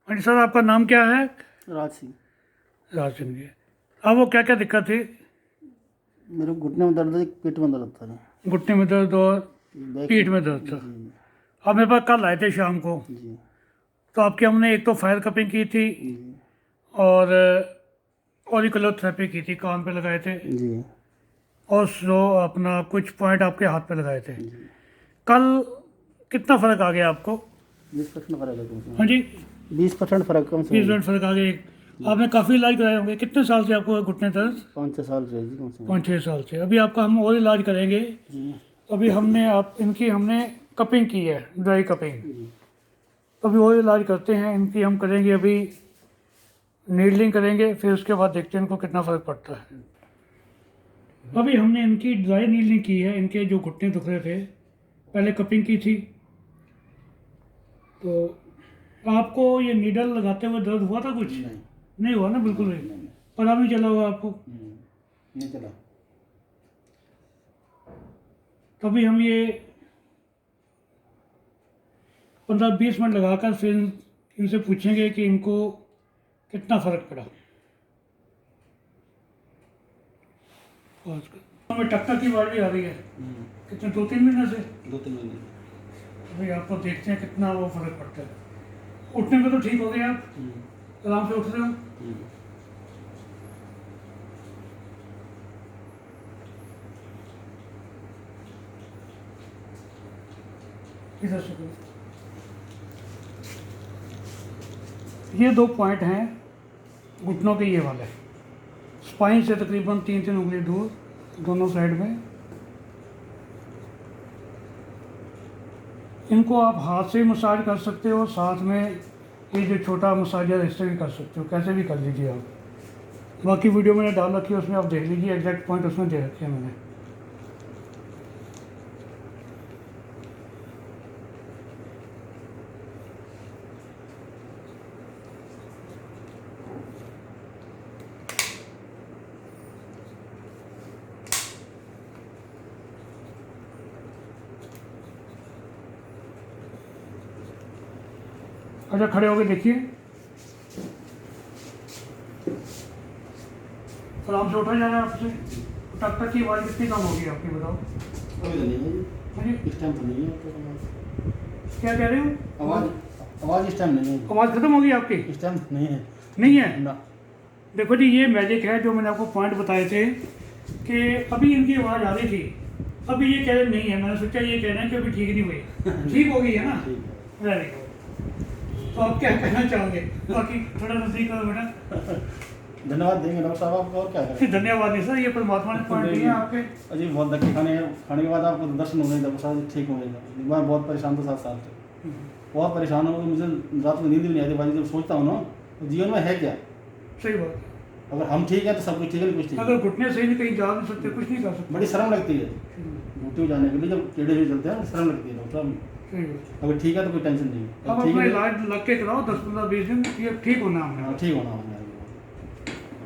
हाँ जी सर, आपका नाम क्या है? राज सिंह। राज सिंह जी। अब वो क्या क्या दिक्कत थी? मेरे को घुटने में दर्द है, पेट में दर्द था, घुटने में दर्द और बैक पीठ में दर्द था। जी आप मेरे पास कल आए थे शाम को, जी तो आपकी हमने एक तो फायर कपिंग की थी जी और ऑरिकुलर थेरेपी की थी, कान पे लगाए थे, जी और जो अपना कुछ पॉइंट आपके हाथ पे लगाए थे। जी। कल कितना फ़र्क आ गया आपको? 20% फर्क है कम से हाँ जी, कम। 20% फर्क कम से 20 मिनट फ़र्क आ गया। आपने काफ़ी इलाज कराए होंगे। कितने साल से आपको घुटने दर्द? 5-6 साल से जी, कम से कम। 5-6 साल से। अभी आपका हम और इलाज करेंगे। जी अभी हमने कपिंग की है, ड्राई कपिंग। जी अभी और इलाज करते हैं इनकी, हम करेंगे अभी नीडलिंग करेंगे, फिर उसके बाद देखते हैं इनको कितना फ़र्क पड़ता है। अभी हमने इनकी ड्राई नीडलिंग की है। इनके जो घुटने दुख रहे थे, पहले कपिंग की थी, तो आपको ये नीडल लगाते हुए दर्द हुआ था कुछ? नहीं नहीं हुआ ना, बिल्कुल नहीं नहीं। नहीं, पता नहीं चला होगा आपको। नहीं चला। तभी हम ये 15-20 मिनट लगाकर फिर इनसे पूछेंगे कि इनको कितना फ़र्क पड़ा। हमें टक्कर की बात भी आ रही है। कितने 2-3 महीने से? 2-3 महीने। अभी आपको देखते हैं कितना वो फ़र्क पड़ता है। उठने में तो ठीक हो गए आप, आराम से उठ रहे हो। इधर से करो। ये 2 पॉइंट हैं घुटनों के, ये वाले स्पाइन से तकरीबन 3-3 उंगली दूर, दोनों साइड में। इनको आप हाथ से मसाज कर सकते हो, साथ में ये जो छोटा मसाजर है इससे भी कर सकते हो, कैसे भी कर लीजिए आप। बाकी वीडियो मैंने डाल रखी है, उसमें आप देख लीजिए, एग्जैक्ट पॉइंट उसमें दे रखे हैं मैंने। अच्छा, खड़े होके देखिए, आराम से उठा जा रहा है आपसे। टक टक की आवाज़ कितनी कम होगी आपकी, बताओ। अभी तो नहीं है जी, हाँ जी, इस टाइम तो नहीं है तो आवाज़। क्या कह रहे हो? आवाज़ इस टाइम नहीं है, आवाज़ खत्म होगी आपकी? इस टाइम नहीं है। नहीं है ना। देखो जी, ये मैजिक है जो मैंने आपको पॉइंट बताए थे कि अभी इनकी आवाज़ आ रही थी, अभी ये कह रहे नहीं है। मैंने सोचा ये कह रहे हैं कि अभी ठीक नहीं हुई। ठीक हो गई है ना? ठीक है। Very good. तो आप क्या कहना चाहोगे? बाकी थोड़ा नजदीक करो बेटा। धन्यवाद देंगे डॉक्टर साहब आपको, और क्या करें। धन्यवाद नहीं सर, ये परमात्मा ने पॉइंट दिए हैं आपके। अजी बहुत धक्के खाने के बाद आपको दर्शन हो गए, डॉक्टर साहब ठीक हो गए। मैं बहुत परेशान था 7 साल से, बहुत परेशान हो, मुझे रात में नींद भी नहीं आती भाई। जब सोचता हूँ ना, तो जीवन में है क्या। सही बात। अगर हम ठीक है तो सब कुछ ठीक है, नहीं कुछ ठीक है। अगर घुटने सही नहीं, कहीं जा नहीं सकते, कुछ नहीं कर सकते। बड़ी शर्म लगती है घुटने में जाने के लिए, जब टेढ़े हुए चलते हैं शर्म लगती है डॉक्टर साहब। सही बात। अगर ठीक है तो कोई टेंशन नहीं है। अब ठीक अपना है, इलाज लग के कराओ, 10-15-20 दिन, ये ठीक होना हमने। हाँ ठीक होना है।